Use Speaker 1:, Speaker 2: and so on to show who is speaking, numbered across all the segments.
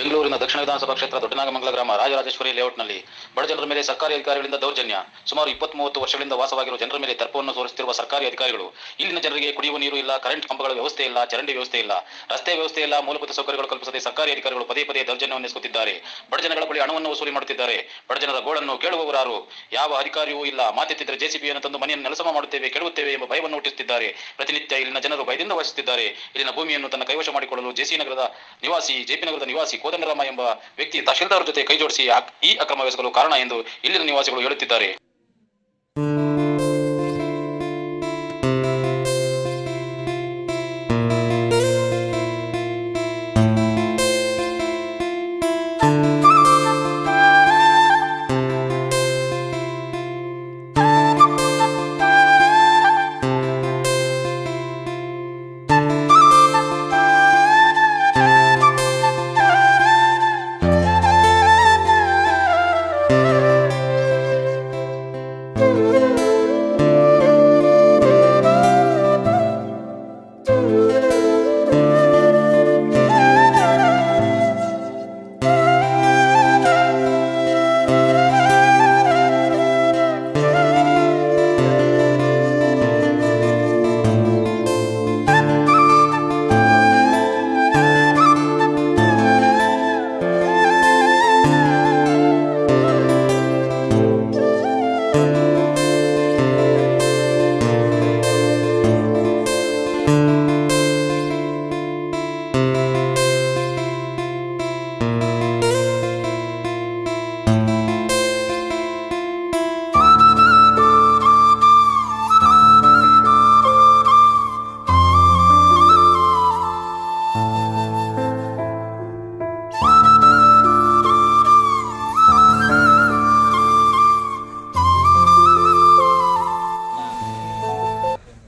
Speaker 1: ಬೆಂಗಳೂರಿನ ದಕ್ಷಿಣ ವಿಧಾನಸಭಾ ಕ್ಷೇತ್ರ ದೊಡ್ಡನಾಗಮಂಗಲ ಗ್ರಾಮ ರಾಜರಾಜೇಶ್ವರಿ ಲೇಔಟ್ನಲ್ಲಿ ಬಡ ಜನರ ಮೇಲೆ ಸರ್ಕಾರಿ ಅಧಿಕಾರಿಗಳಿಂದ ದೌರ್ಜನ್ಯ. ಸುಮಾರು 20-30 ವರ್ಷಗಳಿಂದ ವಾಸವಾಗಿರುವ ಜನರ ಮೇಲೆ ದರ್ಪವನ್ನು ತೋರಿಸುತ್ತಿರುವ ಸರ್ಕಾರಿ ಅಧಿಕಾರಿಗಳು ಇಲ್ಲಿನ ಜನರಿಗೆ ಕುಡಿಯುವ ನೀರು ಇಲ್ಲ, ಕರೆಂಟ್ ಕಂಬಗಳ ವ್ಯವಸ್ಥೆ ಇಲ್ಲ, ಚರಂಡಿ ವ್ಯವಸ್ಥೆ ಇಲ್ಲ, ರಸ್ತೆ ವ್ಯವಸ್ಥೆ ಇಲ್ಲ, ಮೂಲಭೂತ ಸೌಕರ್ಯಗಳು ಕಲ್ಪಿಸದೆ ಸರ್ಕಾರಿ ಅಧಿಕಾರಿಗಳು ಪದೇ ಪದೇ ದೌರ್ಜನ್ಯವನ್ನು ಎಸಗುತ್ತಿದ್ದಾರೆ. ಬಡ ಜನಗಳ ಬಳಿ ಹಣವನ್ನು ವಸೂಲಿ ಮಾಡುತ್ತಿದ್ದಾರೆ. ಬಡ ಜನರ ಗೋಳನ್ನು ಕೇಳುವವರಾರು ಯಾವ ಅಧಿಕಾರಿಯೂ ಇಲ್ಲ. ಮಾತೆತ್ತಿದ್ದರೆ ಜೆಸಿಬಿಯನ್ನು ತಂದು ಮನೆಯನ್ನು ನೆಲಸಮ ಮಾಡುತ್ತೇವೆ, ಕೆಡವುತ್ತೇವೆ ಎಂಬ ಭಯವನ್ನು ಹುಟ್ಟಿಸುತ್ತಿದ್ದಾರೆ. ಪ್ರತಿನಿತ್ಯ ಇಲ್ಲಿನ ಜನರು ಭಯದಿಂದ ವಾಸಿಸುತ್ತಿದ್ದಾರೆ. ಇಲ್ಲಿನ ಭೂಮಿಯನ್ನು ತನ್ನ ಕೈವಶ ಮಾಡಿಕೊಳ್ಳಲು ಜೆಪಿ ನಗರದ ನಿವಾಸಿ ಕೋದಂಡರಾಮ ಎಂಬ ವ್ಯಕ್ತಿ ತಹಶೀಲ್ದಾರ್ ಜೊತೆ ಕೈಜೋಡಿಸಿ ಈ ಅಕ್ರಮ ಎಸಗಲು ಕಾರಣ ಎಂದು ಇಲ್ಲಿನ ನಿವಾಸಿಗಳು ಹೇಳುತ್ತಿದ್ದಾರೆ.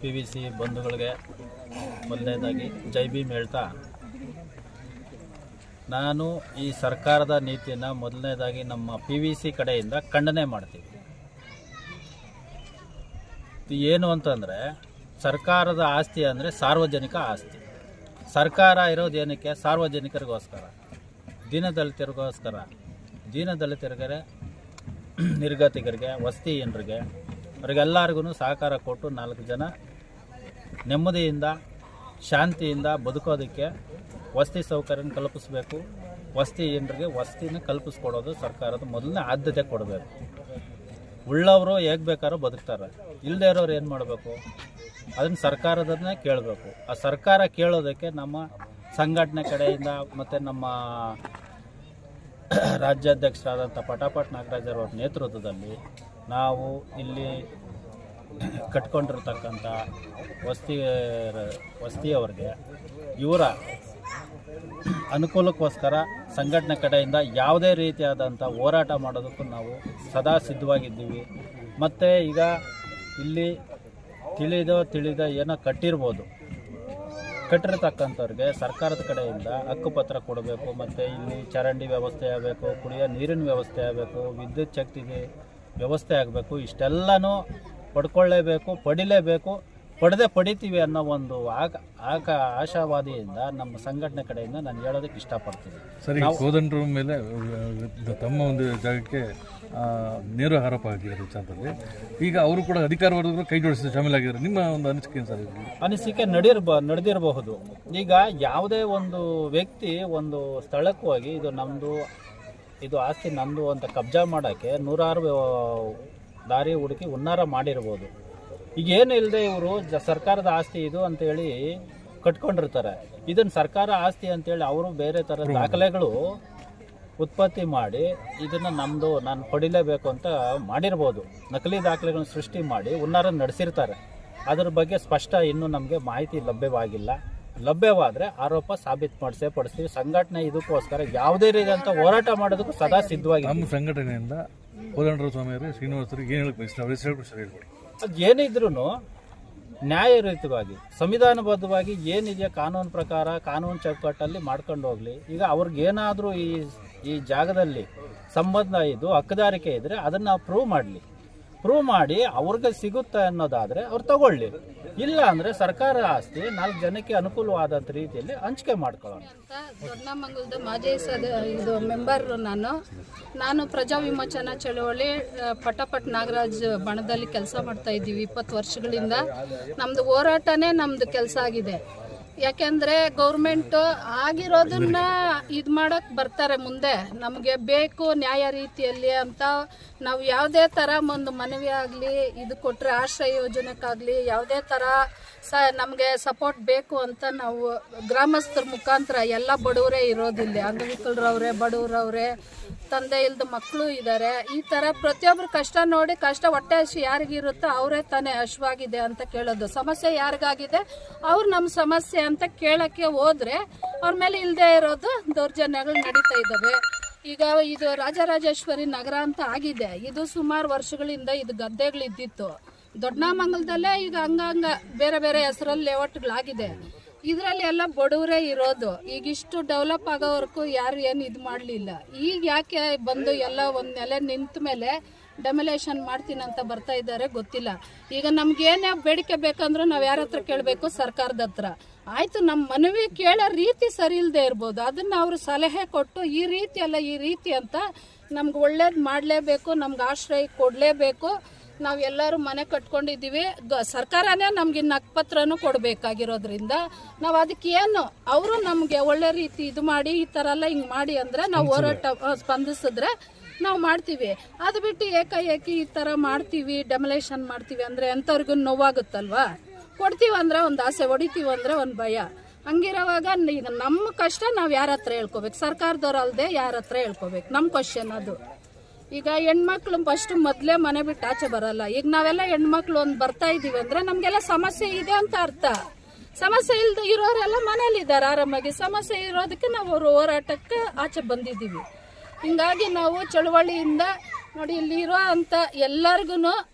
Speaker 2: PVC ಬಂಧುಗಳಿಗೆ ಮೊದಲನೇದಾಗಿ ಜೈ ಭೀಮ್ ಹೇಳ್ತಾ, ನಾನು ಈ ಸರ್ಕಾರದ ನೀತಿಯನ್ನು ಮೊದಲನೇದಾಗಿ ನಮ್ಮ PVC ಕಡೆಯಿಂದ ಖಂಡನೆ ಮಾಡ್ತೀವಿ. ಏನು ಅಂತಂದರೆ, ಸರ್ಕಾರದ ಆಸ್ತಿ ಅಂದರೆ ಸಾರ್ವಜನಿಕ ಆಸ್ತಿ. ಸರ್ಕಾರ ಇರೋದು ಏನಕ್ಕೆ? ಸಾರ್ವಜನಿಕರಿಗೋಸ್ಕರ, ದೀನದಲಿತರಿಗೆ, ನಿರ್ಗತಿಕರಿಗೆ, ವಸತಿಹೀನರಿಗೆ, ಅವರಿಗೆಲ್ಲರಿಗೂ ಸಹಕಾರ ಕೊಟ್ಟು 4 ಜನ ನೆಮ್ಮದಿಯಿಂದ ಶಾಂತಿಯಿಂದ ಬದುಕೋದಕ್ಕೆ ವಸತಿ ಸೌಕರ್ಯನ ಕಲ್ಪಿಸಬೇಕು. ವಸತಿಹೀನರಿಗೆ ವಸತಿನ ಕಲ್ಪಿಸ್ಕೊಡೋದು ಸರ್ಕಾರದ ಮೊದಲನೇ ಆದ್ಯತೆ ಕೊಡಬೇಕು. ಉಳ್ಳವರು ಹೇಗೆ ಬೇಕಾದ್ರೂ ಬದುಕ್ತಾರೆ, ಇಲ್ಲದೇ ಇರೋರು ಏನು ಮಾಡಬೇಕು? ಅದನ್ನು ಸರ್ಕಾರದನ್ನೇ ಕೇಳಬೇಕು. ಆ ಸರ್ಕಾರ ಕೇಳೋದಕ್ಕೆ ನಮ್ಮ ಸಂಘಟನೆ ಕಡೆಯಿಂದ ಮತ್ತು ನಮ್ಮ ರಾಜ್ಯಾಧ್ಯಕ್ಷರಾದಂಥ ಪಟಾಪಟ್ ನಾಗರಾಜರವ್ರ ನೇತೃತ್ವದಲ್ಲಿ ನಾವು ಇಲ್ಲಿ ಕಟ್ಕೊಂಡಿರ್ತಕ್ಕಂಥ ವಸತಿಯವರಿಗೆ ಇವರ ಅನುಕೂಲಕ್ಕೋಸ್ಕರ ಸಂಘಟನೆ ಕಡೆಯಿಂದ ಯಾವುದೇ ರೀತಿಯಾದಂಥ ಹೋರಾಟ ಮಾಡೋದಕ್ಕೂ ನಾವು ಸದಾ ಸಿದ್ಧವಾಗಿದ್ದೀವಿ. ಮತ್ತು ಈಗ ಇಲ್ಲಿ ತಿಳಿದ ಏನೋ ಕಟ್ಟಿರ್ತಕ್ಕಂಥವ್ರಿಗೆ ಸರ್ಕಾರದ ಕಡೆಯಿಂದ ಹಕ್ಕುಪತ್ರ ಕೊಡಬೇಕು. ಮತ್ತು ಇಲ್ಲಿ ಚರಂಡಿ ವ್ಯವಸ್ಥೆ ಆಗಬೇಕು, ಕುಡಿಯೋ ನೀರಿನ ವ್ಯವಸ್ಥೆ ಆಗಬೇಕು, ವಿದ್ಯುತ್ ಶಕ್ತಿಗೆ ವ್ಯವಸ್ಥೆ ಆಗಬೇಕು. ಇಷ್ಟೆಲ್ಲನೂ ಪಡಿಲೇಬೇಕು, ಪಡಿತೀವಿ ಅನ್ನೋ ಒಂದು ಆಶಾವಾದಿಯಿಂದ ನಮ್ಮ ಸಂಘಟನೆ ಕಡೆಯಿಂದ ನಾನು ಹೇಳೋದಕ್ಕೆ ಇಷ್ಟಪಡ್ತೀನಿ.
Speaker 3: ಸರಿ, ಕೋದಂಡರ ಮೇಲೆ ತಮ್ಮ ಒಂದು ಜಾಗಕ್ಕೆ ನೇರ ಆರೋಪ ಆಗಿರೋ ವಿಚಾರದಲ್ಲಿ ಈಗ ಅವರು ಕೂಡ ಅಧಿಕಾರ ವರ್ಗದವರು ಕೈ ಜೋಡಿಸಿ ಶಾಮೀಲಾಗಿದ್ದಾರೆ. ನಿಮ್ಮ ಒಂದು ಅನಿಸಿಕೆ ಏನು ಸರ್?
Speaker 2: ಅನಿಸಿಕೆ ನಡೆದಿರಬಹುದು. ಈಗ ಯಾವುದೇ ಒಂದು ವ್ಯಕ್ತಿ ಒಂದು ಸ್ಥಳಕ್ಕೆ ಹೋಗಿ ಇದು ಆಸ್ತಿ ನಂದು ಅಂತ ಕಬ್ಜಾ ಮಾಡೋಕ್ಕೆ 100 ದಾರಿ ಹುಡುಕಿ ಹುನ್ನಾರ ಮಾಡಿರ್ಬೋದು. ಈಗ ಏನು ಇಲ್ಲದೆ ಇವರು ಸರ್ಕಾರದ ಆಸ್ತಿ ಇದು ಅಂತೇಳಿ ಕಟ್ಕೊಂಡಿರ್ತಾರೆ. ಇದನ್ನು ಸರ್ಕಾರ ಆಸ್ತಿ ಅಂತೇಳಿ ಅವರು ಬೇರೆ ಥರದ ದಾಖಲೆಗಳು ಉತ್ಪತ್ತಿ ಮಾಡಿ ಇದನ್ನು ನಾನು ಪಡಿಲೇಬೇಕು ಅಂತ ಮಾಡಿರ್ಬೋದು. ನಕಲಿ ದಾಖಲೆಗಳನ್ನು ಸೃಷ್ಟಿ ಮಾಡಿ ಹುನ್ನಾರ ನಡೆಸಿರ್ತಾರೆ. ಅದ್ರ ಬಗ್ಗೆ ಸ್ಪಷ್ಟ ಇನ್ನೂ ನಮಗೆ ಮಾಹಿತಿ ಲಭ್ಯವಾದರೆ ಆರೋಪ ಸಾಬೀತುಪಡಿಸ್ತೀವಿ. ಸಂಘಟನೆ ಇದಕ್ಕೋಸ್ಕರ ಯಾವುದೇ ರೀತಿಯಂಥ ಹೋರಾಟ ಮಾಡೋದಕ್ಕೂ ಸದಾ ಸಿದ್ಧವಾಗಿ.
Speaker 3: ನಮ್ಮ ಸಂಘಟನೆಯಿಂದ ಕೋದಂಡರಾಮ ಸ್ವಾಮಿಯವರು ಶ್ರೀನಿವಾಸರಿಗೆ ಏನು ಹೇಳಬೇಕು?
Speaker 2: ಅದು ಏನಿದ್ರೂ ನ್ಯಾಯಯುತವಾಗಿ ಸಂವಿಧಾನಬದ್ಧವಾಗಿ ಏನಿದೆಯಾ ಕಾನೂನು ಪ್ರಕಾರ ಕಾನೂನು ಚೌಕಟ್ಟಲ್ಲಿ ಮಾಡ್ಕೊಂಡು ಹೋಗಲಿ. ಈಗ ಅವ್ರಿಗೇನಾದರೂ ಈ ಜಾಗದಲ್ಲಿ ಸಂಬಂಧ ಇದ್ದು ಹಕ್ಕುದಾರಿಕೆ ಇದ್ದರೆ ಅದನ್ನು ಪ್ರೂವ್ ಮಾಡಲಿ. ಪ್ರೂವ್ ಮಾಡಿ ಅವ್ರಿಗೆ ಸಿಗುತ್ತೆ ಅನ್ನೋದಾದರೆ ಅವ್ರು ತಗೊಳ್ಳಿ, ಇಲ್ಲ ಅಂದರೆ ಸರ್ಕಾರ ಆಸ್ತಿ 4 ಜನಕ್ಕೆ ಅನುಕೂಲವಾದಂಥ ರೀತಿಯಲ್ಲಿ ಹಂಚಿಕೆ ಮಾಡ್ಕೊಳ್ಳೋಣ
Speaker 4: ಅಂತ ದೊಡ್ಡಮಂಗಲದ ಮಾಜಿ ಇದು ಮೆಂಬರ್ ನಾನು ಪ್ರಜಾ ವಿಮೋಚನಾ ಚಳವಳಿ ಪಟಪಟ್ ನಾಗರಾಜ್ ಬಣದಲ್ಲಿ ಕೆಲಸ ಮಾಡ್ತಾ ಇದ್ದೀವಿ 20 ವರ್ಷಗಳಿಂದ. ನಮ್ಮದು ಹೋರಾಟನೇ ನಮ್ಮದು ಕೆಲಸ ಆಗಿದೆ. ಯಾಕೆಂದರೆ ಗೌರ್ಮೆಂಟು ಆಗಿರೋದನ್ನ ಇದು ಮಾಡೋಕ್ಕೆ ಬರ್ತಾರೆ ಮುಂದೆ, ನಮಗೆ ಬೇಕು ನ್ಯಾಯ ರೀತಿಯಲ್ಲಿ ಅಂತ. ನಾವು ಯಾವುದೇ ಥರ ಒಂದು ಮನವಿ ಆಗಲಿ ಇದು ಕೊಟ್ಟರೆ ಆಶ್ರಯ ಯೋಜನೆಗಾಗಲಿ ಯಾವುದೇ ಥರ ನಮಗೆ ಸಪೋರ್ಟ್ ಬೇಕು ಅಂತ ನಾವು ಗ್ರಾಮಸ್ಥರ ಮುಖಾಂತರ ಎಲ್ಲ ಬಡವರೇ ಇರೋದಿಲ್ಲ, ಅಂಗವಿಕಲರವ್ರೆ, ಬಡವರವ್ರೆ, ತಂದೆ ಇಲ್ಲದ ಮಕ್ಕಳು ಇದ್ದಾರೆ. ಈ ಥರ ಪ್ರತಿಯೊಬ್ಬರು ಕಷ್ಟ ನೋಡಿ, ಕಷ್ಟ ಹೊಟ್ಟೆ ಹಸಿ ಯಾರಿಗಿರುತ್ತೋ ಅವರೇ ತಾನೇ ಹಶ್ವಾಗಿದೆ ಅಂತ ಕೇಳೋದು. ಸಮಸ್ಯೆ ಯಾರಿಗಾಗಿದೆ ಅವ್ರು ನಮ್ಮ ಸಮಸ್ಯೆ ಅಂತ ಕೇಳೋಕ್ಕೆ ಹೋದರೆ ಅವ್ರ ಮೇಲೆ ಇಲ್ಲದೆ ಇರೋದು ದೌರ್ಜನ್ಯಗಳು ನಡೀತಾ ಇದ್ದಾವೆ. ಈಗ ಇದು ರಾಜರಾಜೇಶ್ವರಿ ನಗರ ಅಂತ ಆಗಿದೆ. ಇದು ಸುಮಾರು ವರ್ಷಗಳಿಂದ ಇದು ಗದ್ದೆಗಳಿದ್ದಿತ್ತು. ದೊಡ್ಡಮಂಗಲದಲ್ಲೇ ಈಗ ಹಂಗಂಗ ಬೇರೆ ಬೇರೆ ಹೆಸರಲ್ಲಿ ಲೇಔಟ್ಗಳಾಗಿದೆ. ಇದರಲ್ಲಿ ಎಲ್ಲ ಬಡವರೇ ಇರೋದು. ಈಗ ಇಷ್ಟು ಡೆವಲಪ್ ಆಗೋವರೆಗೂ ಯಾರು ಏನು ಇದು ಮಾಡಲಿಲ್ಲ. ಈಗ ಯಾಕೆ ಬಂದು ಎಲ್ಲ ಒಂದು ನೆಲೆ ನಿಂತ ಮೇಲೆ ಡೆಮೊಲೇಷನ್ ಮಾಡ್ತೀನಿ ಅಂತ ಬರ್ತಾ ಇದ್ದಾರೆ ಗೊತ್ತಿಲ್ಲ. ಈಗ ನಮ್ಗೇನೇ ಬೇಡಿಕೆ ಬೇಕಂದ್ರೂ ನಾವು ಯಾರ ಹತ್ರ ಕೇಳಬೇಕು? ಸರ್ಕಾರದ ಹತ್ರ. ಆಯಿತು, ನಮ್ಮ ಮನವಿ ಕೇಳೋ ರೀತಿ ಸರಿ ಇಲ್ಲದೆ ಇರ್ಬೋದು, ಅದನ್ನು ಅವರು ಸಲಹೆ ಕೊಟ್ಟು ಈ ರೀತಿ ಅಲ್ಲ ಈ ರೀತಿ ಅಂತ ನಮ್ಗೆ ಒಳ್ಳೇದು ಮಾಡಲೇಬೇಕು, ನಮ್ಗೆ ಆಶ್ರಯ ಕೊಡಲೇಬೇಕು. ನಾವು ಎಲ್ಲರೂ ಮನೆ ಕಟ್ಕೊಂಡಿದ್ದೀವಿ. ಸರ್ಕಾರನೇ ನಮ್ಗೆ ಇನ್ನು ಹಕ್ಕುಪತ್ರನೂ ಕೊಡಬೇಕಾಗಿರೋದ್ರಿಂದ ನಾವು ಅದಕ್ಕೆ ಏನು ಅವರು ನಮಗೆ ಒಳ್ಳೆ ರೀತಿ ಇದು ಮಾಡಿ ಈ ಥರ ಎಲ್ಲ ಹಿಂಗೆ ಮಾಡಿ ಅಂದರೆ ನಾವು ಹೋರಾಟ ಸ್ಪಂದಿಸಿದ್ರೆ ನಾವು ಮಾಡ್ತೀವಿ. ಅದು ಬಿಟ್ಟು ಏಕಾಏಕಿ ಈ ಥರ ಮಾಡ್ತೀವಿ, ಡೆಮೊಲೇಷನ್ ಮಾಡ್ತೀವಿ ಅಂದರೆ ಎಂಥವ್ರಿಗೂ ನೋವಾಗುತ್ತಲ್ವಾ? ಕೊಡ್ತೀವಿ ಅಂದರೆ ಒಂದು ಆಸೆ, ಹೊಡಿತೀವಿ ಅಂದರೆ ಒಂದು ಭಯ. ಹಂಗಿರೋವಾಗ ಈಗ ನಮ್ಮ ಕಷ್ಟ ನಾವು ಯಾರ ಹತ್ರ ಹೇಳ್ಕೊಬೇಕು? ಸರ್ಕಾರದವ್ರು ಅಲ್ಲದೆ ಯಾರ ಹತ್ರ ಹೇಳ್ಕೊಬೇಕು? ನಮ್ಮ ಕ್ವಶನ್ ಅದು. ಈಗ ಹೆಣ್ಮಕ್ಳು ಫಸ್ಟ್ ಮೊದಲೇ ಮನೆ ಬಿಟ್ಟು ಆಚೆ ಬರಲ್ಲ. ಈಗ ನಾವೆಲ್ಲ ಹೆಣ್ಮಕ್ಳು ಒಂದು ಬರ್ತಾ ಇದ್ದೀವಿ ಅಂದರೆ ನಮಗೆಲ್ಲ ಸಮಸ್ಯೆ ಇದೆ ಅಂತ ಅರ್ಥ. ಸಮಸ್ಯೆ ಇಲ್ಲದೆ ಇರೋರೆಲ್ಲ ಮನೇಲಿದ್ದಾರೆ ಆರಾಮಾಗಿ. ಸಮಸ್ಯೆ ಇರೋದಕ್ಕೆ ನಾವು ಅವ್ರ ಹೋರಾಟಕ್ಕೆ ಆಚೆ ಬಂದಿದ್ದೀವಿ. ಹಿಂಗಾಗಿ ನಾವು ಚಳುವಳಿಯಿಂದ ನೋಡಿ ಇಲ್ಲಿರೋ ಅಂಥ ಎಲ್ಲರಿಗೂ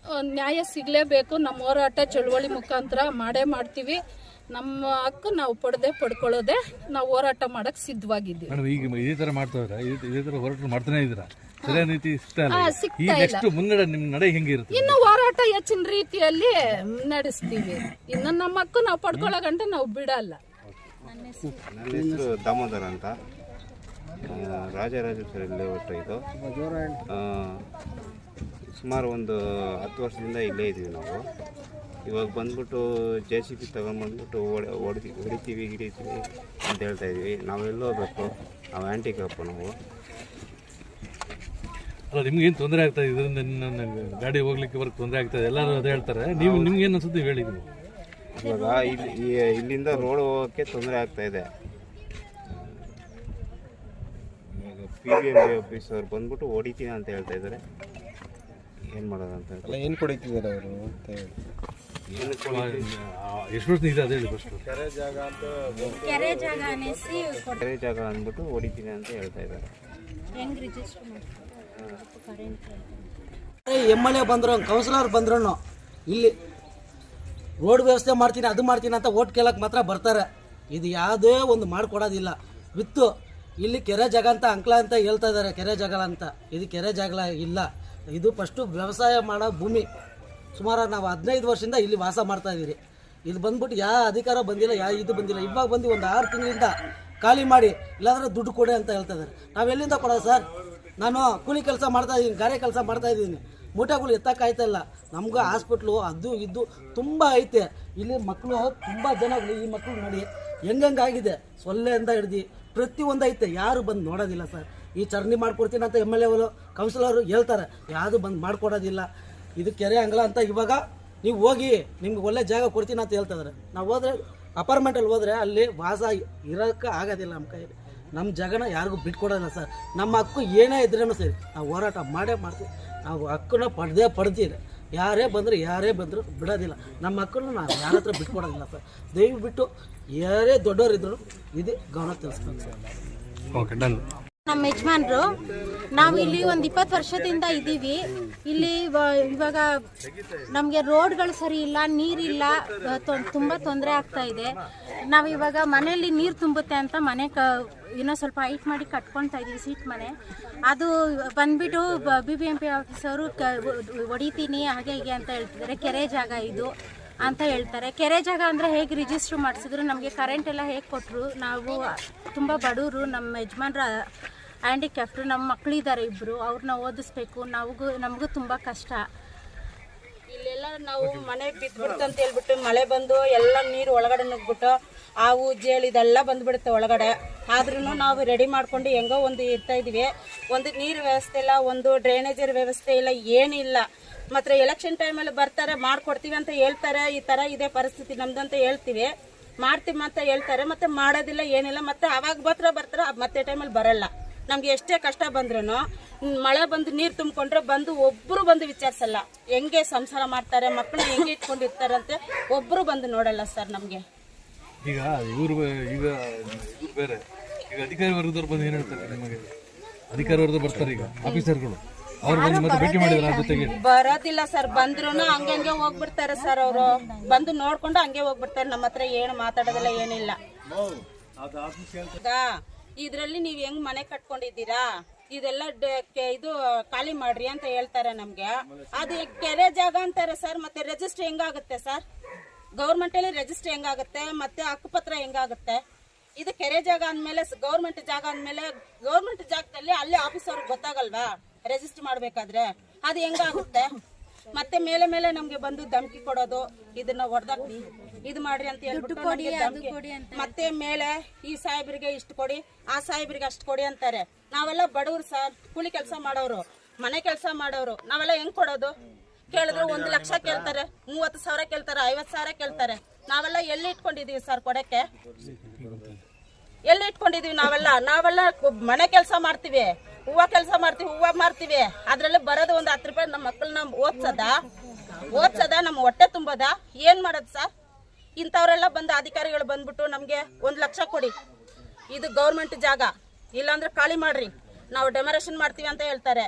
Speaker 4: ನ್ಯಾಯ ಸಿಗಲೇಬೇಕು. ನಮ್ಮ ಹೋರಾಟ ಚಳುವಳಿ ಮುಖಾಂತರ ಮಾಡೇ ಮಾಡ್ತೀವಿ. ನಮ್ಮ ಹಕ್ಕು ನಾವು ಪಡ್ಕೊಳ್ಳೋದೆ ನಾವು ಹೋರಾಟ ಮಾಡಕ್ಕೆ ಸಿದ್ಧವಾಗಿದ್ದೀವಿ.
Speaker 3: ಮೇಡಮ್, ಈಗ ಇದೇ ಥರ ಮಾಡ್ತಾವ್ರೆ, ಇದೇ ಥರ ಹೋರಾಟ ಮಾಡ್ತಾನೆ ಇದ್ದೀರಾ, ಸರಿಯಾದ ರೀತಿ ಸಿಗ್ತಾ ಇಲ್ಲ. ನೆಕ್ಸ್ಟ್ ಮುನ್ನಡೆ ನಿಮ್ಮ ನಡೆ ಹೆಂಗಿರುತ್ತೆ?
Speaker 4: ಇನ್ನು ಹೋರಾಟ ಹೆಚ್ಚಿನ ರೀತಿಯಲ್ಲಿ ನಡೆಸ್ತೀವಿ. ಇನ್ನು ನಮ್ಮ ಹಕ್ಕು ನಾವು ಪಡ್ಕೊಳ್ಳೋ ಗಂಟ ನಾವು ಬಿಡಲ್ಲ.
Speaker 5: ನನ್ನ ಹೆಸರು ದಾಮೋದರ ಅಂತ, ರಾಜರಾಜೇಶ್ವರಿ ಲೇಔಟ್ ಇದು. ಸುಮಾರು ಒಂದು 10 ವರ್ಷದಿಂದ ಇಲ್ಲೇ ಇದ್ದೀವಿ ನಾವು. ಇವಾಗ ಬಂದ್ಬಿಟ್ಟು JCB ತಗೊಂಡ್ಬಂದ್ಬಿಟ್ಟು ಹೊಡಿತೀವಿ ಹಿಡಿತೀವಿ ಅಂತ ಹೇಳ್ತಾ ಇದ್ದೀವಿ. ನಾವೆಲ್ಲ ಹೋಗ್ಬೇಕು, ನಾವು ಹ್ಯಾಂಡಿಕ್ಯಾಪ್ ನಾವು.
Speaker 3: ಅಲ್ಲ, ನಿಮ್ಗೇನು ತೊಂದರೆ ಆಗ್ತದೆ ಇದರಿಂದ? ನನ್ನ ಗಾಡಿ ಹೋಗ್ಲಿಕ್ಕೆ ಬರೋಕ್ಕೆ ತೊಂದರೆ ಆಗ್ತದೆ, ಎಲ್ಲರೂ ಅದೇ ಹೇಳ್ತಾರೆ. ನಿಮ್ಗೇನು ಅನ್ಸುತ್ತೆ ಹೇಳಿ?
Speaker 5: ಇವಾಗ ಇಲ್ಲಿಂದ ರೋಡ್ ಹೋಗೋಕ್ಕೆ ತೊಂದರೆ ಆಗ್ತಾ ಇದೆ. ಇವಾಗ PBMB ಆಫೀಸರ್ ಬಂದ್ಬಿಟ್ಟು ಹೊಡಿತೀನಿ ಅಂತ ಹೇಳ್ತಾ ಇದ್ದಾರೆ. ಏನು ಮಾಡೋದಂತ
Speaker 6: ಏನು ಕೊಡಿತಿದ್ದಾರೆ ಅವರು ಅಂತ ಹೇಳಿ.
Speaker 3: ಎಷ್ಟು ವರ್ಷ ಇದೆ ಅದೇ ಹೇಳಿ ಫಸ್ಟ್.
Speaker 5: ಕೆರೆ ಜಾಗ ಅಂದ್ಬಿಟ್ಟು ಹೊಡಿತೀನಿ ಅಂತ ಹೇಳ್ತಾ ಇದ್ದಾರೆ.
Speaker 7: MLA ಬಂದ್ರು, ಕೌನ್ಸಿಲರ್ ಬಂದ್ರು ಇಲ್ಲಿ ರೋಡ್ ವ್ಯವಸ್ಥೆ ಮಾಡ್ತೀನಿ ಅದು ಮಾಡ್ತೀನಿ ಅಂತ ಓಟ್ ಕೇಳಕ್ಕೆ ಮಾತ್ರ ಬರ್ತಾರೆ. ಇದು ಯಾವುದೇ ಒಂದು ಮಾಡಿಕೊಡೋದಿಲ್ಲ. ವಿತ್ತು ಇಲ್ಲಿ ಕೆರೆ ಜಾಗ ಅಂತ ಅಂಕ್ಲ ಅಂತ ಹೇಳ್ತಾ ಇದ್ದಾರೆ, ಕೆರೆ ಜಾಗ ಅಂತ. ಇದು ಕೆರೆ ಜಾಗ ಇಲ್ಲ, ಇದು ಫಸ್ಟು ವ್ಯವಸಾಯ ಮಾಡೋ ಭೂಮಿ. ಸುಮಾರು ನಾವು 15 ವರ್ಷದಿಂದ ಇಲ್ಲಿ ವಾಸ ಮಾಡ್ತಾ ಇದ್ದೀರಿ. ಇಲ್ಲಿ ಬಂದ್ಬಿಟ್ಟು ಯಾವ ಅಧಿಕಾರ ಬಂದಿಲ್ಲ, ಯಾವ ಇದು ಬಂದಿಲ್ಲ. ಇವಾಗ ಬಂದು ಒಂದು 6 ತಿಂಗಳಿಂದ ಖಾಲಿ ಮಾಡಿ, ಇಲ್ಲಾಂದರೆ ದುಡ್ಡು ಕೊಡಿ ಅಂತ ಹೇಳ್ತಾ ಇದ್ದಾರೆ. ನಾವು ಎಲ್ಲಿಂದ ಕೊಡೋದು ಸರ್? ನಾನು ಕೂಲಿ ಕೆಲಸ ಮಾಡ್ತಾಯಿದ್ದೀನಿ, ಗಾರೆ ಕೆಲಸ ಮಾಡ್ತಾಯಿದ್ದೀನಿ, ಮೂಟೆಗಳು ಎತ್ತಕ್ಕಾಯ್ತಲ್ಲ. ನಮ್ಗೆ ಹಾಸ್ಪಿಟ್ಲು ಅದು ಇದು ತುಂಬ ಐತೆ. ಇಲ್ಲಿ ಮಕ್ಕಳು ತುಂಬ ಜನಗಳು, ಈ ಮಕ್ಕಳು ನೋಡಿ ಹೆಂಗಾಗಿದೆ, ಸೊಳ್ಳೆಯಿಂದ ಹಿಡ್ದು ಪ್ರತಿಯೊಂದು ಐತೆ. ಯಾರು ಬಂದು ನೋಡೋದಿಲ್ಲ ಸರ್. ಈ ಚರಂಡಿ ಮಾಡ್ಕೊಡ್ತೀನಿ ಅಂತ MLA ಅವರು ಕೌನ್ಸಿಲರು ಹೇಳ್ತಾರೆ, ಯಾವುದು ಬಂದು ಮಾಡಿಕೊಡೋದಿಲ್ಲ. ಇದು ಕೆರೆ ಅಂಗಲ ಅಂತ ಇವಾಗ ನೀವು ಹೋಗಿ ನಿಮ್ಗೆ ಒಳ್ಳೆ ಜಾಗ ಕೊಡ್ತೀನಿ ಅಂತ ಹೇಳ್ತಿದ್ದಾರೆ. ನಾವು ಹೋದರೆ ಅಪಾರ್ಟ್ಮೆಂಟಲ್ಲಿ ಹೋದರೆ ಅಲ್ಲಿ ವಾಸ ಇರೋಕ್ಕೆ ಆಗೋದಿಲ್ಲ ನಮ್ಮ ಕೈಯಲ್ಲಿ. ನಮ್ಮ ಜಾಗನ ಯಾರಿಗೂ ಬಿಟ್ಕೊಡೋಲ್ಲ ಸರ್. ನಮ್ಮ ಹಕ್ಕು ಏನೇ ಇದ್ರೂ ಸರಿ ನಾವು ಹೋರಾಟ ಮಾಡೇ ಮಾಡ್ತೀವಿ. ನಾವು ಹಕ್ಕನ್ನ ಪಡ್ತೀವಿ. ಯಾರೇ ಬಂದರೂ ಬಿಡೋದಿಲ್ಲ. ನಮ್ಮ ಹಕ್ಕನ್ನು ನಾವು ಯಾರ ಹತ್ರ ಬಿಟ್ಕೊಡೋದಿಲ್ಲ ಸರ್. ದಯವಿಟ್ಟು ಯಾರೇ ದೊಡ್ಡವರಿದ್ರು ಇದು ಗಮನ ತಿಳಿಸ್ಬೇಕು ಸರ್.
Speaker 3: Okay, done.
Speaker 8: ನಮ್ಮ ಯಜಮಾನ್ರು ನಾವು ಇಲ್ಲಿ ಒಂದು 20 ವರ್ಷದಿಂದ ಇದ್ದೀವಿ. ಇಲ್ಲಿ ಇವಾಗ ನಮಗೆ ರೋಡ್ಗಳು ಸರಿ ಇಲ್ಲ, ನೀರಿಲ್ಲ, ತುಂಬ ತೊಂದರೆ ಆಗ್ತಾ ಇದೆ. ನಾವು ಇವಾಗ ಮನೆಯಲ್ಲಿ ನೀರು ತುಂಬುತ್ತೆ ಅಂತ ಇನ್ನೂ ಸ್ವಲ್ಪ ಹೈಟ್ ಮಾಡಿ ಕಟ್ಕೊಳ್ತಾ ಇದ್ದೀವಿ ಸೀಟ್ ಮನೆ. ಅದು ಬಂದ್ಬಿಟ್ಟು BBMP ಆಫೀಸರು ಹೊಡಿತೀನಿ ಹಾಗೆ ಹೀಗೆ ಅಂತ ಹೇಳ್ತಿದ್ದಾರೆ. ಕೆರೆ ಜಾಗ ಇದು ಅಂತ ಹೇಳ್ತಾರೆ. ಕೆರೆ ಜಾಗ ಅಂದರೆ ಹೇಗೆ ರಿಜಿಸ್ಟ್ರ್ ಮಾಡಿಸಿದ್ರು, ನಮಗೆ ಕರೆಂಟ್ ಎಲ್ಲ ಹೇಗೆ ಕೊಟ್ಟರು, ನಾವು ತುಂಬ ಬಡವರು, ನಮ್ಮ ಯಜಮಾನ್ರ ಹ್ಯಾಂಡಿಕ್ಯಾಪ್ಟು, ನಮ್ಮ ಮಕ್ಕಳಿದ್ದಾರೆ ಇಬ್ಬರು, ಅವ್ರನ್ನ ಓದಿಸ್ಬೇಕು, ನಮಗೂ ತುಂಬ ಕಷ್ಟ.
Speaker 9: ಇಲ್ಲೆಲ್ಲ ನಾವು ಮನೆ ಬಿದ್ದುಬಿಡ್ತು ಅಂತ ಹೇಳ್ಬಿಟ್ಟು ಮಳೆ ಬಂದು ಎಲ್ಲ ನೀರು ಒಳಗಡೆ ನುಗ್ಬಿಟ್ಟು ಹಾವು ಜೇಳು ಇದೆಲ್ಲ ಬಂದುಬಿಡುತ್ತೆ ಒಳಗಡೆ. ಆದ್ರೂ ನಾವು ರೆಡಿ ಮಾಡ್ಕೊಂಡು ಹೆಂಗೋ ಒಂದು ಇರ್ತಾ ಇದೀವಿ. ಒಂದು ನೀರು ವ್ಯವಸ್ಥೆ ಇಲ್ಲ, ಒಂದು ಡ್ರೈನೇಜರ್ ವ್ಯವಸ್ಥೆ ಇಲ್ಲ, ಏನಿಲ್ಲ. ಮಾತ್ರ ಎಲೆಕ್ಷನ್ ಟೈಮಲ್ಲಿ ಬರ್ತಾರೆ, ಮಾಡ್ಕೊಡ್ತೀವಿ ಅಂತ ಹೇಳ್ತಾರೆ. ಈ ಥರ ಇದೆ ಪರಿಸ್ಥಿತಿ ನಮ್ದು ಅಂತ ಹೇಳ್ತೀವಿ, ಮಾಡ್ತೀವಿ ಅಂತ ಹೇಳ್ತಾರೆ, ಮತ್ತೆ ಮಾಡೋದಿಲ್ಲ, ಏನಿಲ್ಲ. ಮತ್ತೆ ಅವಾಗ ಬರ್ತಾರೆ, ಮತ್ತೆ ಟೈಮಲ್ಲಿ ಬರಲ್ಲ. ನಮ್ಗೆ ಎಷ್ಟೇ ಕಷ್ಟ ಬಂದ್ರೂ ಮಳೆ ಬಂದು ನೀರು ತುಂಬಿಕೊಂಡ್ರೆ ಬಂದು ಒಬ್ಬರು ಬಂದು ವಿಚಾರಿಸಲ್ಲ, ಹೆಂಗೆ ಸಂಸಾರ ಮಾಡ್ತಾರೆ, ಮಕ್ಕಳನ್ನ ಹೆಂಗೆ ಇಟ್ಕೊಂಡಿರ್ತಾರೆ ಅಂತ ಒಬ್ಬರು ಬಂದು ನೋಡಲ್ಲ ಸರ್ ನಮಗೆ.
Speaker 3: ಈಗ ಇವರು ಬೇರೆ, ಈಗ ಅಧಿಕಾರಿ ವರ್ಗದವ್ರು ಬಂದು ಏನು ಹೇಳ್ತಾರೆ ನಿಮಗೆ? ಅಧಿಕಾರಿ ವರ್ಗದವ್ರು ಬರ್ತಾರೆ ಈಗ ಆಫೀಸರ್ಗಳು, ಅವ್ರು ಬಂದು ಮತ್ತೆ ಭೇಟಿ ಮಾಡಿದ್ರೆ ಜೊತೆಗೆ
Speaker 9: ಬರೋದಿಲ್ಲ ಸರ್. ಬಂದ್ರು ಹಂಗೆ ಹೋಗ್ಬಿಡ್ತಾರೆ ಸರ್. ಅವರು ಬಂದು ನೋಡ್ಕೊಂಡು ಹಂಗೆ ಹೋಗ್ಬಿಡ್ತಾರೆ. ನಮ್ಮ ಹತ್ರ ಏನು ಮಾತಾಡೋದಿಲ್ಲ, ಏನಿಲ್ಲ. ಇದ್ರಲ್ಲಿ ನೀವ್ ಹೆಂಗ್ ಮನೆ ಕಟ್ಕೊಂಡಿದ್ದೀರಾ, ಇದೆಲ್ಲ ಇದು ಖಾಲಿ ಮಾಡ್ರಿ ಅಂತ ಹೇಳ್ತಾರೆ ನಮ್ಗೆ. ಅದು ಕೆರೆ ಜಾಗ ಅಂತಾರೆ ಸರ್. ಮತ್ತೆ ರಿಜಿಸ್ಟರ್ ಹೆಂಗಾಗುತ್ತೆ ಸರ್? ಗೌರ್ಮೆಂಟ್ ಅಲ್ಲಿ ರಿಜಿಸ್ಟರ್ ಹೆಂಗಾಗುತ್ತೆ, ಮತ್ತೆ ಹಕ್ಕುಪತ್ರ ಹೆಂಗಾಗುತ್ತೆ? ಇದು ಕೆರೆ ಜಾಗ ಅಂದ್ಮೇಲೆ, ಗೌರ್ಮೆಂಟ್ ಜಾಗ ಅಂದ್ಮೇಲೆ, ಗೌರ್ಮೆಂಟ್ ಜಾಗದಲ್ಲಿ ಅಲ್ಲಿ ಆಫೀಸ್ ಅವ್ರಿಗೆ ಗೊತ್ತಾಗಲ್ವಾ ರಿಜಿಸ್ಟರ್ ಮಾಡ್ಬೇಕಾದ್ರೆ? ಅದು ಹೆಂಗಾಗುತ್ತೆ? ಮತ್ತೆ ಮೇಲೆ ನಮ್ಗೆ ಬಂದು ಧಮಕಿ ಕೊಡೋದು, ಇದನ್ನ ಹೊಡೆದಾಕ್ರಿ, ಇದು ಮಾಡ್ರಿ ಅಂತ ಹೇಳ್ಬಿಟ್ಟು ಮತ್ತೆ ಮೇಲೆ ಈ ಸಾಹೇಬರಿಗೆ ಇಷ್ಟು ಕೊಡಿ, ಆ ಸಾಹೇಬರಿಗೆ ಅಷ್ಟು ಕೊಡಿ ಅಂತಾರೆ. ನಾವೆಲ್ಲ ಬಡವ್ರು ಸರ್, ಕೂಲಿ ಕೆಲಸ ಮಾಡೋರು, ಮನೆ ಕೆಲಸ ಮಾಡೋರು. ನಾವೆಲ್ಲ ಹೆಂಗ್ ಕೊಡೋದು? ಕೇಳಿದ್ರೆ 1 ಲಕ್ಷ ಕೇಳ್ತಾರೆ, 30,000 ಕೇಳ್ತಾರೆ, 50,000 ಕೇಳ್ತಾರೆ. ನಾವೆಲ್ಲ ಎಲ್ಲಿ ಇಟ್ಕೊಂಡಿದೀವಿ ಸರ್ ಕೊಡಕ್ಕೆ? ಎಲ್ಲಿ ಇಟ್ಕೊಂಡಿದೀವಿ? ನಾವೆಲ್ಲ ಮನೆ ಕೆಲಸ ಮಾಡ್ತೀವಿ, ಹೂವು ಕೆಲಸ ಮಾಡ್ತೀವಿ, ಹೂವು ಮಾರ್ತೀವಿ. ಅದ್ರಲ್ಲಿ ಬರೋದು ಒಂದು 10 ರೂಪಾಯಿ. ನಮ್ಮ ಮಕ್ಕಳನ್ನ ಓದ್ಸದ ನಮ್ಮ ಹೊಟ್ಟೆ ತುಂಬೋದ? ಏನ್ ಮಾಡೋದು ಸರ್? ಇಂಥವ್ರೆಲ್ಲ ಬಂದು ಅಧಿಕಾರಿಗಳು ಬಂದ್ಬಿಟ್ಟು ನಮ್ಗೆ 1 ಲಕ್ಷ ಕೊಡಿ, ಇದು ಗೌರ್ಮೆಂಟ್ ಜಾಗ, ಇಲ್ಲಾಂದ್ರೆ ಖಾಲಿ ಮಾಡ್ರಿ, ನಾವು ಡೆಮರೇಷನ್ ಮಾಡ್ತೀವಿ ಅಂತ ಹೇಳ್ತಾರೆ.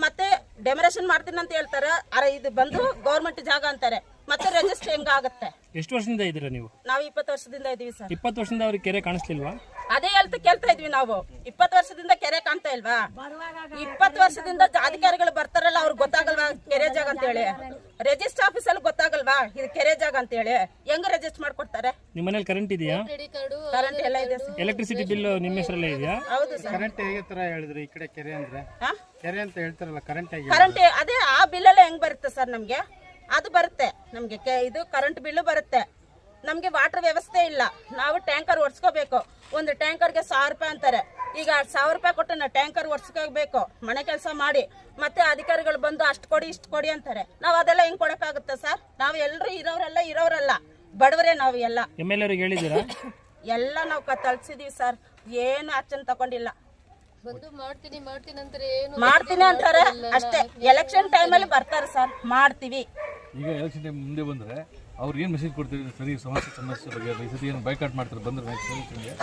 Speaker 9: ಮತ್ತೆ ಡೆಮರೇಷನ್ ಮಾಡ್ತೀನಿ ಅಂತ ಹೇಳ್ತಾರೆ, ಇದು ಬಂದು ಗೌರ್ಮೆಂಟ್ ಜಾಗ ಅಂತಾರೆ. ಮತ್ತೆ ರಿಜಿಸ್ಟರ್ ಹೆಂಗಾಗುತ್ತೆ?
Speaker 10: ಎಷ್ಟು ವರ್ಷದಿಂದ ಇದ್ದೀರಾ ನೀವು?
Speaker 9: ನಾವು 20 ವರ್ಷದಿಂದ ಇದೀವಿ ಸರ್.
Speaker 10: 20 ವರ್ಷದಿಂದ ಅವ್ರಿಗೆ ಕೆರೆ ಕಾಣಿಸ್ಲಿಲ್ವಾ?
Speaker 9: ಅದೇ ಕೇಳ್ತಾ ಇದ್ವಿ ನಾವು. 20 ವರ್ಷದಿಂದ ಕೆರೆ ಕಾಣ್ತಾ ಇಲ್ವಾ? 20 ವರ್ಷದಿಂದ ಅಧಿಕಾರಿಗಳು ಬರ್ತಾರಲ್ಲ, ಅವ್ರಿಗೆ ಗೊತ್ತಾಗಲ್ವಾ ಕೆರೆ ಜಾಗ ಅಂತ ಹೇಳಿ? ರಿಜಿಸ್ಟರ್ ಆಫೀಸಲ್ಲಿ ಗೊತ್ತಾಗಲ್ವಾ ಇದು ಕೆರೆ ಜಾಗ ಅಂತ ಹೇಳಿ? ಹೆಂಗ್ ರಿಜಿಸ್ಟರ್ ಮಾಡ್ಕೊಡ್ತಾರೆ?
Speaker 10: ನಿಮ್ಮ ಮನೇಲಿ ಕರೆಂಟ್ ಇದೆಯಾ?
Speaker 9: ಕರೆಂಟ್ ಎಲ್ಲ ಇದೆ.
Speaker 10: ಎಲೆಕ್ಟ್ರಿಸಿಟಿ ಬಿಲ್ ನಿಮ್ಮ ಹೆಸರಲ್ಲೇ ಇದೆಯಾ?
Speaker 9: ಹೌದು ಸರ್.
Speaker 6: ಕರೆಂಟ್ ಹೇಗೆ ತರ ಹೇಳಿದ್ರೆ ಈ ಕಡೆ ಕೆರೆ ಅಂದ್ರೆ ಕೆರೆ ಅಂತ ಹೇಳ್ತಾರಲ್ಲ, ಕರೆಂಟ್
Speaker 9: ಅದೇ ಆ ಬಿಲ್ ಎಲ್ಲ ಹೆಂಗ್ ಬರುತ್ತೆ ಸರ್? ನಮ್ಗೆ ಅದು ಬರುತ್ತೆ, ನಮ್ಗೆ ಇದು ಕರೆಂಟ್ ಬಿಲ್ ಬರುತ್ತೆ. ನಮ್ಗೆ ವಾಟರ್ ವ್ಯವಸ್ಥೆ ಇಲ್ಲ, ನಾವು ಟ್ಯಾಂಕರ್ ಒಡ್ಸ್ಕೋಬೇಕು. ಒಂದು ಟ್ಯಾಂಕರ್ಗೆ 1000 ರೂಪಾಯಿ ಅಂತಾರೆ. ಈಗ 1000 ರೂಪಾಯಿ ಕೊಟ್ಟು ನಾವು ಟ್ಯಾಂಕರ್ ಒಡ್ಸ್ಕೋಬೇಕು, ಮನೆ ಕೆಲಸ ಮಾಡಿ. ಮತ್ತೆ ಅಧಿಕಾರಿಗಳು ಬಂದು ಅಷ್ಟು ಕೊಡಿ ಇಷ್ಟು ಕೊಡಿ ಅಂತಾರೆ. ನಾವು ಅದೆಲ್ಲ ಹೆಂಗ್ ಕೊಡಕ್ಕಾಗುತ್ತೆ ಸರ್? ನಾವು ಎಲ್ಲರೂ ಇರೋರಲ್ಲ, ಬಡವರೇ ನಾವು ಎಲ್ಲ.
Speaker 10: MLA ಅವ್ರಿಗೆ ಹೇಳಿದ್ದೀರಾ?
Speaker 9: ಎಲ್ಲ ನಾವು ತಲುಪಿಸಿದೀವಿ ಸರ್, ಏನು ಆಕ್ಷನ್ ತಗೊಂಡಿಲ್ಲ. ಮಾಡ್ತೀನಿ ಅಂತಾರೆ ಅಷ್ಟೇ. ಎಲೆಕ್ಷನ್ ಟೈಮಲ್ಲಿ ಬರ್ತಾರೆ ಸರ್, ಮಾಡ್ತೀವಿ.
Speaker 3: ಈಗ ಎಲೆಕ್ಷನ್ ಟೈಮ್ ಮುಂದೆ ಬಂದರೆ ಅವ್ರು ಏನು ಮೆಸೇಜ್ ಕೊಡ್ತೀವಿ? ಸರಿ, ಸಮಸ್ಯೆ ಬಗ್ಗೆ ಈ ಸತಿ ಏನು ಬೈಕಾಟ್ ಮಾಡ್ತಾರೆ ಬಂದ್ರೆ ಎಲೆಕ್ಷನ್ಗೆ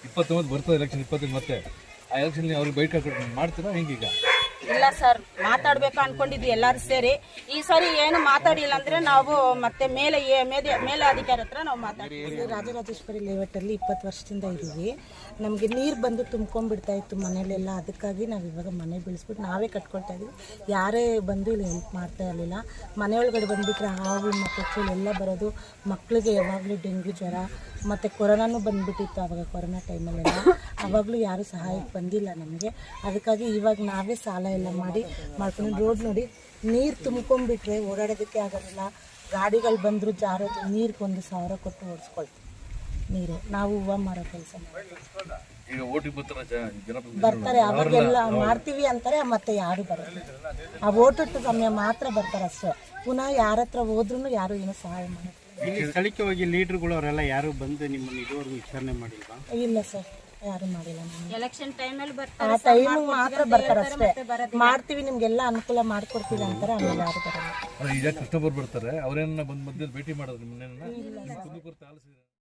Speaker 3: 29 ಬರ್ತದೆ ಎಲೆಕ್ಷನ್ 25 ಮತ್ತೆ ಆ ಎಲೆಕ್ಷನ್ ಅವ್ರಿಗೆ ಬೈಕಾಟ್ ಮಾಡ್ತೀರಾ ಹೆಂಗೀಗ?
Speaker 9: ಇಲ್ಲ ಸರ್, ಮಾತಾಡ್ಬೇಕು ಅನ್ಕೊಂಡಿದ್ವಿ ಎಲ್ಲರೂ ಸೇರಿ. ಈ ಸಾರಿ ಏನು ಮಾತಾಡಿಲ್ಲ ಅಂದ್ರೆ ನಾವು ಮತ್ತೆ ಮೇಲೆ ಅಧಿಕಾರಿ ಹತ್ರ ನಾವು ಮಾತಾಡ್ತೀವಿ.
Speaker 11: ರಾಜರಾಜೇಶ್ವರಿ ಲೇಔಟಲ್ಲಿ 20 ವರ್ಷದಿಂದ ಇದ್ದೀವಿ. ನಮಗೆ ನೀರು ಬಂದು ತುಂಬ್ಕೊಂಡ್ಬಿಡ್ತಾ ಇತ್ತು ಮನೇಲೆಲ್ಲ. ಅದಕ್ಕಾಗಿ ನಾವು ಇವಾಗ ಮನೆ ಬೆಳೆಸ್ಬಿಟ್ಟು ನಾವೇ ಕಟ್ಕೊಳ್ತಾ ಇದ್ವಿ. ಯಾರೇ ಬಂದು ಇಲ್ಲಿ ಹೆಲ್ಪ್ ಮಾಡ್ತಾ ಇರಲಿಲ್ಲ. ಮನೆಯೊಳಗಡೆ ಬಂದುಬಿಟ್ರೆ ಹಾವು ಮತ್ತು ಎಲ್ಲ ಬರೋದು. ಮಕ್ಕಳಿಗೆ ಯಾವಾಗಲೂ ಡೆಂಗ್ಯೂ ಜ್ವರ ಮತ್ತು ಕೊರೋನಾನು ಬಂದುಬಿಟ್ಟಿತ್ತು ಆವಾಗ, ಕೊರೋನಾ ಟೈಮಲ್ಲೆಲ್ಲ. ಆವಾಗಲೂ ಯಾರೂ ಸಹಾಯಕ್ಕೆ ಬಂದಿಲ್ಲ ನಮಗೆ. ಅದಕ್ಕಾಗಿ ಇವಾಗ ನಾವೇ ಸಾಲ ಎಲ್ಲ ಮಾಡ್ಕೊಂಡು ರೋಡ್ ನೋಡಿ ನೀರು ತುಂಬ್ಕೊಂಡ್ಬಿಟ್ರೆ ಓಡಾಡೋದಕ್ಕೆ ಆಗೋದಿಲ್ಲ. ಗಾಡಿಗಳು ಬಂದರೂ ಜಾರೋದು, ನೀರಿಗೆ 1,000 ಕೊಟ್ಟು ಓಡಿಸ್ಕೊಳ್ತೀವಿ ನೀರು. ನಾವು ಹೂವು ಮಾರೋ ಕೆಲಸ ಬರ್ತಾರೆ, ಅವಾಗೆಲ್ಲ ಮಾಡ್ತೀವಿ ಅಂತಾರೆ, ಮತ್ತೆ ಯಾರು ಬರೋಲ್ಲ. ಆ ಓಟದ ಸಮಯ ಮಾತ್ರ ಬರ್ತಾರೆ ಅಷ್ಟೇ. ಪುನಃ ಯಾರ ಹತ್ರ ಹೋದ್ರೂ ಯಾರು ಏನೋ ಸಹಾಯ ಮಾಡೋದು.
Speaker 6: ಸ್ಥಳಕ್ಕೆ ಹೋಗಿ ಲೀಡರ್ಗಳು ಅವರೆಲ್ಲ ಯಾರು ಬಂದು ನಿಮ್ಮನ್ನು ಇದುವರೆಗೂ ವಿಚಾರಣೆ ಮಾಡಿಲ್ವಾ?
Speaker 11: ಇಲ್ಲ ಸರ್, ಯಾರು ಮಾಡಿಲ್ಲ.
Speaker 9: ಎಲೆಕ್ಷನ್ ಟೈಮಲ್ಲಿ
Speaker 11: ಆ ಟೈಮ್ ಮಾತ್ರ ಬರ್ತಾರೆ ಅಷ್ಟೇ. ಮಾಡ್ತೀವಿ, ನಿಮ್ಗೆಲ್ಲ ಅನುಕೂಲ ಮಾಡ್ಕೊಡ್ತೀವಿ ಅಂತಾರೆ, ಆಮೇಲೆ ಯಾರು ಬರಲ್ಲ.
Speaker 3: ಈಗ ಕಸ್ಟಮರ್ ಬರ್ತಾರೆ, ಅವರೇನ ಬಂದು ಮಧ್ಯದಲ್ಲಿ ಭೇಟಿ ಮಾಡೋದು ನಿಮ್ಮನ್ನ?